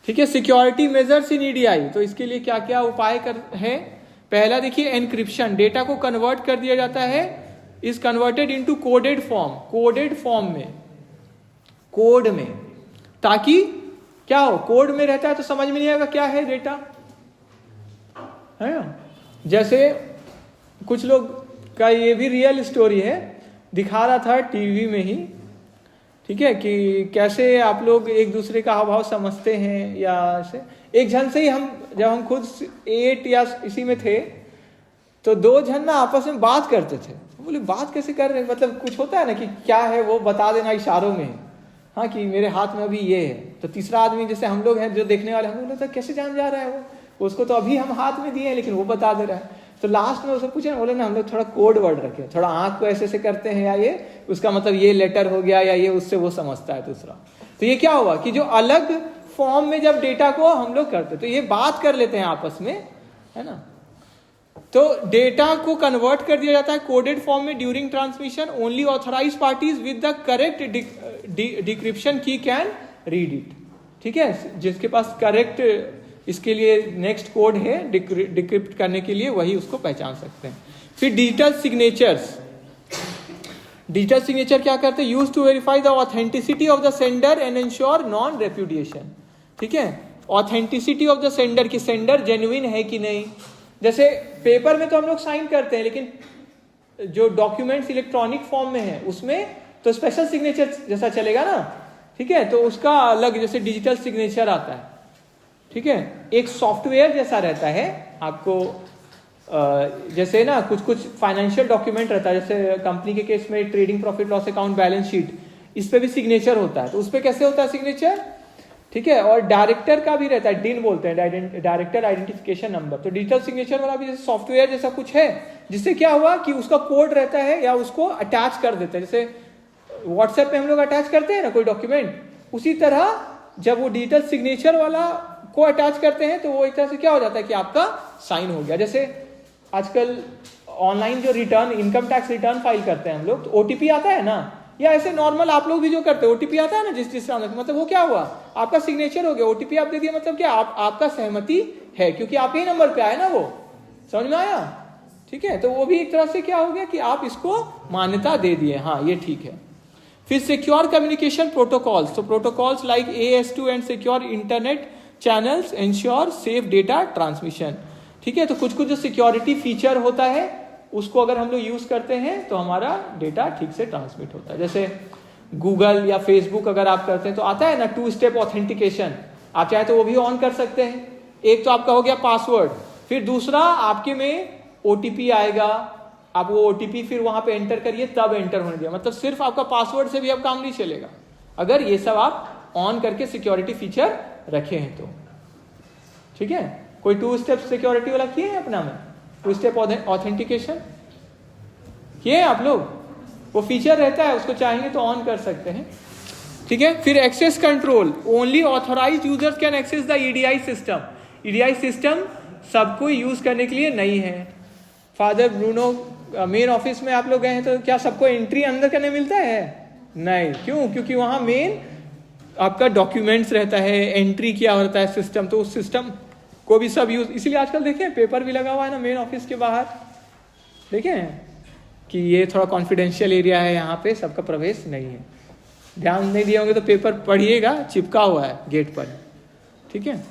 ठीक है, security measures in EDI, तो इसके लिए क्या क्या उपाय है। पहला देखिए एनक्रिप्शन, डेटा को कन्वर्ट कर दिया जाता है, is converted into coded form, coded form में, कोड में, ताकि क्या हो, कोड में रहता है तो समझ में नहीं आएगा क्या है डेटा, है ना। जैसे कुछ लोग का, ये भी रियल स्टोरी है, दिखा रहा था टीवी में ही, ठीक है, कि कैसे आप लोग एक दूसरे का हाव भाव समझते हैं, या ऐसे एक जन से ही हम, जब हम खुद 8 या इसी में थे, तो 2 जन ना आपस में बात करते थे। बोले बात कैसे कर रहे हैं, मतलब कुछ होता है ना कि क्या है वो बता देना इशारों में, हाँ कि मेरे हाथ में अभी ये है, तो तीसरा आदमी जैसे हम लोग हैं जो देखने वाले, हम लोग तो कैसे जान जा रहा है वो, उसको तो अभी हम हाथ में दिए हैं लेकिन वो बता दे रहा है। तो लास्ट में उसको पूछे, बोले ना हम लोग थोड़ा कोड वर्ड रखे, थोड़ा आंख को ऐसे ऐसे करते हैं, या ये उसका मतलब ये लेटर हो गया, या ये उससे वो समझता है दूसरा। तो ये क्या हुआ कि जो अलग फॉर्म में जब डेटा को हम लोग करते, तो ये बात कर लेते हैं आपस में, है ना। तो डेटा को कन्वर्ट कर दिया जाता है कोडेड फॉर्म में during transmission, only authorised parties with the correct decryption की कैन रीड इट, ठीक है, जिसके पास करेक्ट इसके लिए नेक्स्ट कोड है डिक्रिप्ट करने के लिए, वही उसको पहचान सकते हैं। फिर डिजिटल सिग्नेचर्स, डिजिटल सिग्नेचर क्या करते हैं, use to verify the authenticity of the sender and ensure non repudiation, ठीक है, ऑथेंटिसिटी ऑफ द सेंडर, की सेंडर जेन्युइन है कि नहीं। जैसे पेपर में तो हम लोग साइन करते हैं, लेकिन जो डॉक्यूमेंट्स इलेक्ट्रॉनिक फॉर्म में है उसमें तो स्पेशल सिग्नेचर जैसा चलेगा ना, ठीक है, तो उसका अलग जैसे डिजिटल सिग्नेचर आता है, ठीक है, एक सॉफ्टवेयर जैसा रहता है आपको, जैसे ना कुछ कुछ फाइनेंशियल डॉक्यूमेंट रहता है, जैसे कंपनी के केस में trading profit loss account, balance sheet, इस पे भी सिग्नेचर होता है, तो उस पे कैसे होता है सिग्नेचर, ठीक है। और डायरेक्टर का भी रहता है, डिन बोलते हैं, डायरेक्टर आइडेंटिफिकेशन नंबर, तो डिजिटल सिग्नेचर वाला भी जैसे सॉफ्टवेयर जैसा कुछ है, जिससे क्या हुआ कि उसका कोड रहता है, या उसको अटैच कर देते हैं, जैसे व्हाट्सएप पे हम लोग अटैच करते हैं ना कोई डॉक्यूमेंट, उसी तरह जब वो डिजिटल सिग्नेचर वाला को अटैच करते हैं तो वो एक तरह से क्या हो जाता है कि आपका साइन हो गया। जैसे आजकल ऑनलाइन जो return, income tax return file करते हैं हम लोग, तो ओटीपी आता है ना, या ऐसे नॉर्मल आप लोग भी जो करते हैं ओटीपी आता है ना, जिस मतलब वो क्या हुआ, आपका सिग्नेचर हो गया, ओटीपी आप दे दिया, मतलब क्या आपका सहमति है, क्योंकि आप ही नंबर पे आए ना, वो समझ में आया, ठीक है। तो वो भी एक तरह से क्या हो गया कि आप इसको मान्यता दे दिए, हाँ ये ठीक है। फिर सिक्योर कम्युनिकेशन प्रोटोकॉल्स, तो protocols like AS2 and secure internet channels ensure safe data transmission, ठीक है। तो कुछ कुछ जो सिक्योरिटी फीचर होता है उसको अगर हम लोग यूज करते हैं तो हमारा डेटा ठीक से ट्रांसमिट होता है। जैसे गूगल या फेसबुक अगर आप करते हैं तो आता है ना 2 स्टेप ऑथेंटिकेशन, आप चाहे तो वो भी ऑन कर सकते हैं। एक तो आपका हो गया पासवर्ड, फिर दूसरा आपके में ओटीपी आएगा, आप वो ओटीपी फिर वहां पे एंटर करिए तब एंटर होने दिया, मतलब सिर्फ आपका पासवर्ड से भी अब काम नहीं चलेगा अगर ये सब आप ऑन करके सिक्योरिटी फीचर रखे हैं तो, ठीक है। कोई 2 स्टेप सिक्योरिटी वाला किए हैं अपना में, 2 स्टेप ऑथेंटिकेशन किए आप लोग, वो फीचर रहता है, उसको चाहेंगे तो ऑन कर सकते हैं, ठीक है। फिर access control, only authorized users can access the EDI system, EDI system सबको यूज करने के लिए नहीं है। फादर ब्रूनो मेन ऑफिस में आप लोग गए हैं तो क्या सबको एंट्री अंदर करने मिलता है? नहीं, क्यों? क्योंकि वहां मेन आपका डॉक्यूमेंट्स रहता है, एंट्री किया होता है सिस्टम, तो उस सिस्टम को भी सब यूज, इसलिए आजकल देखें पेपर भी लगा हुआ है ना मेन ऑफिस के बाहर, देखें कि ये थोड़ा कॉन्फिडेंशियल एरिया है, यहाँ पे सबका प्रवेश नहीं है। ध्यान नहीं दिए होंगे तो पेपर पढ़िएगा, चिपका हुआ है गेट पर, ठीक है।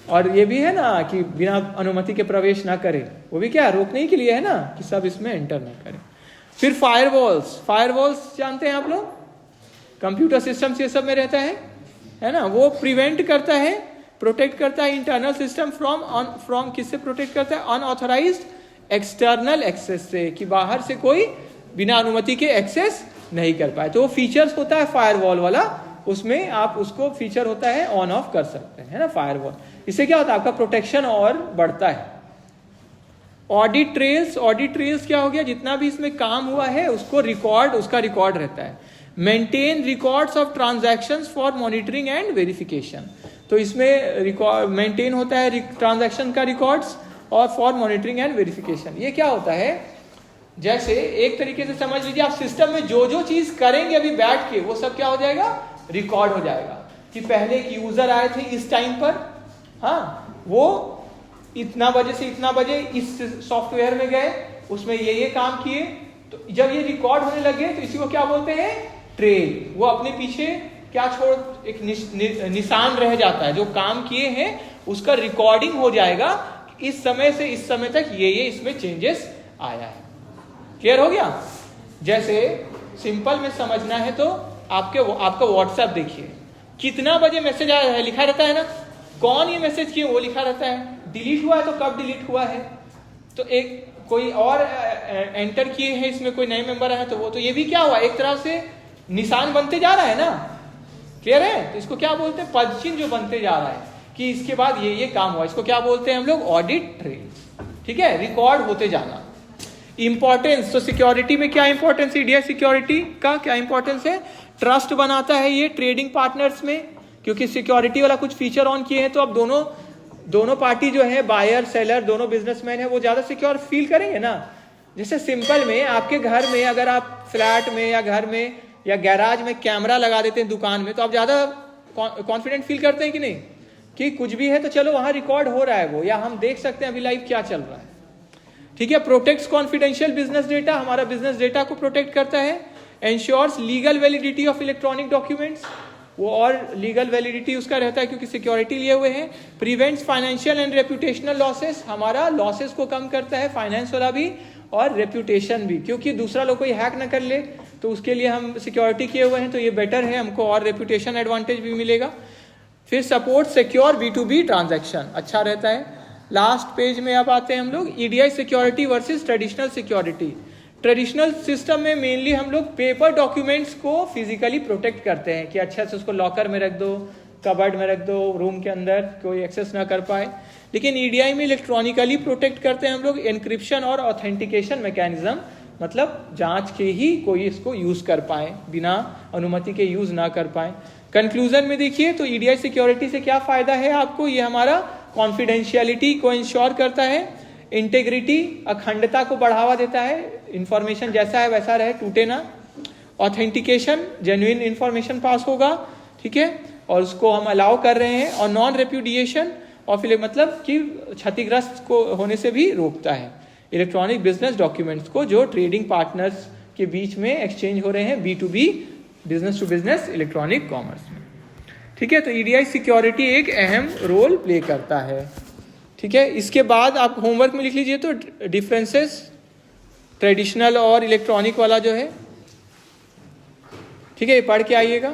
और ये भी है ना कि बिना अनुमति के प्रवेश ना करें, वो भी क्या रोकने के लिए है ना कि सब इसमें एंटर ना करें। फिर फायरवॉल्स, फायरवॉल्स जानते हैं आप लोग, कंप्यूटर सिस्टम्स ये सब में रहता है ना, वो प्रिवेंट करता है, प्रोटेक्ट करता है इंटरनल सिस्टम फ्रॉम किससे प्रोटेक्ट करता है? अनऑथराइज्ड एक्सटर्नल एक्सेस से, कि बाहर से कोई बिना अनुमति के एक्सेस नहीं कर पाए। तो वो फीचर्स होता है फायरवॉल वाला, उसमें आप उसको फीचर होता है ऑन ऑफ कर सकते हैं, है ना फायरवॉल। इससे क्या होता है? आपका प्रोटेक्शन और बढ़ता है। ऑडिट ट्रेल्स, ऑडिट ट्रेल्स क्या हो गया? जितना भी इसमें काम हुआ है उसको रिकॉर्ड, उसका रिकॉर्ड रहता है। Maintain records of transactions for monitoring and verification, तो इसमें रिकॉर्ड मेंटेन होता है ट्रांजैक्शन का रिकॉर्ड्स और फॉर मॉनिटरिंग एंड वेरिफिकेशन। ये क्या होता है? जैसे एक तरीके से समझ लीजिए आप सिस्टम में जो जो चीज करेंगे अभी बैठ के, वो सब क्या हो जाएगा? रिकॉर्ड हो जाएगा। कि पहले एक यूजर आए थे इस टाइम पर, हाँ, वो इतना बजे से इतना बजे इस सॉफ्टवेयर में गए, उसमें ये काम किए, तो जब ये रिकॉर्ड होने लगे तो इसी को क्या बोलते हैं, ट्रेल। वो अपने पीछे क्या छोड़, एक निशान रह जाता है, जो काम किए हैं उसका रिकॉर्डिंग हो जाएगा, इस समय से इस समय तक ये इसमें चेंजेस आया है। क्लियर हो गया? जैसे सिंपल में समझना है तो आपका व्हाट्सएप देखिए, कितना बजे मैसेज आया है लिखा रहता है ना, कौन ये मैसेज किए वो लिखा रहता है, डिलीट हुआ है तो कब डिलीट हुआ है, तो एक कोई और एंटर किए हैं इसमें, कोई नए मेंबर है तो वो, तो ये भी क्या हुआ, एक तरह से निशान बनते जा रहा है ना। क्लियर है? तो इसको क्या बोलते हैं, पदचिन्ह जो बनते जा रहा है कि इसके बाद ये काम हुआ, इसको क्या बोलते हैं हम लोग, ऑडिट ट्रेल। ठीक है, रिकॉर्ड होते जाना। इंपॉर्टेंस, तो सिक्योरिटी में क्या इंपॉर्टेंस, ईडीआई सिक्योरिटी का क्या इंपॉर्टेंस है, ट्रस्ट बनाता है ये ट्रेडिंग पार्टनर्स में, क्योंकि सिक्योरिटी वाला कुछ फीचर ऑन किए हैं तो अब दोनों पार्टी जो है, बायर सेलर, दोनों बिजनेसमैन है, वो ज्यादा सिक्योर फील करेंगे ना। जैसे सिंपल में आपके घर में अगर आप फ्लैट में या घर में या गैराज में कैमरा लगा देते हैं दुकान में, तो आप ज्यादा कॉन्फिडेंट फील करते हैं कि नहीं, कि कुछ भी है तो चलो वहां रिकॉर्ड हो रहा है वो, या हम देख सकते हैं अभी लाइव क्या चल रहा है। ठीक है, प्रोटेक्ट्स कॉन्फिडेंशियल बिजनेस डेटा, हमारा बिजनेस डेटा को प्रोटेक्ट करता है। Ensures legal validity of electronic documents, वो और लीगल वैलिडिटी उसका रहता है क्योंकि सिक्योरिटी लिए हुए हैं। Prevents financial and reputational losses, हमारा लॉसेस को कम करता है, फाइनेंस वाला भी और रेपुटेशन भी, क्योंकि दूसरा लोग कोई हैक ना कर ले, तो उसके लिए हम सिक्योरिटी किए हुए हैं, तो ये बेटर है, हमको और रेपुटेशन एडवांटेज भी मिलेगा। फिर सपोर्ट सिक्योर B2B ट्रांजैक्शन, अच्छा रहता है। लास्ट पेज में अब आते हैं हम लोग, EDI security versus traditional security. Traditional system में मेनली हम लोग पेपर डॉक्यूमेंट्स को फिजिकली प्रोटेक्ट करते हैं कि अच्छा से उसको लॉकर में रख दो, कबर्ड में रख दो, रूम के अंदर कोई एक्सेस ना कर पाए। लेकिन ईडीआई में इलेक्ट्रॉनिकली प्रोटेक्ट करते हैं हम लोग, एनक्रिप्शन और ऑथेंटिकेशन मैकेनिज्म, मतलब जांच के ही कोई इसको यूज कर पाए, बिना अनुमति के यूज ना कर पाए। कंक्लूजन में देखिए तो ईडीआई सिक्योरिटी से क्या फायदा है आपको, ये हमारा कॉन्फिडेंशियलिटी को इंश्योर करता है, इंटेग्रिटी अखंडता को बढ़ावा देता है, इंफॉर्मेशन जैसा है वैसा रहे, टूटे ना। ऑथेंटिकेशन, जेन्युइन इंफॉर्मेशन पास होगा, ठीक है, और उसको हम अलाउ कर रहे हैं। और नॉन रेप्यूडिएशन ऑफ, मतलब कि क्षतिग्रस्त को होने से भी रोकता है इलेक्ट्रॉनिक बिजनेस डॉक्यूमेंट्स को, जो ट्रेडिंग पार्टनर्स के बीच में एक्सचेंज हो रहे हैं B2B, business to business electronic commerce में। ठीक है, तो ईडीआई सिक्योरिटी एक अहम रोल प्ले करता है। ठीक है, इसके बाद आप होमवर्क में लिख लीजिए तो डिफरेंसेस ट्रेडिशनल और इलेक्ट्रॉनिक वाला जो है, ठीक है, ये पढ़ के आइएगा।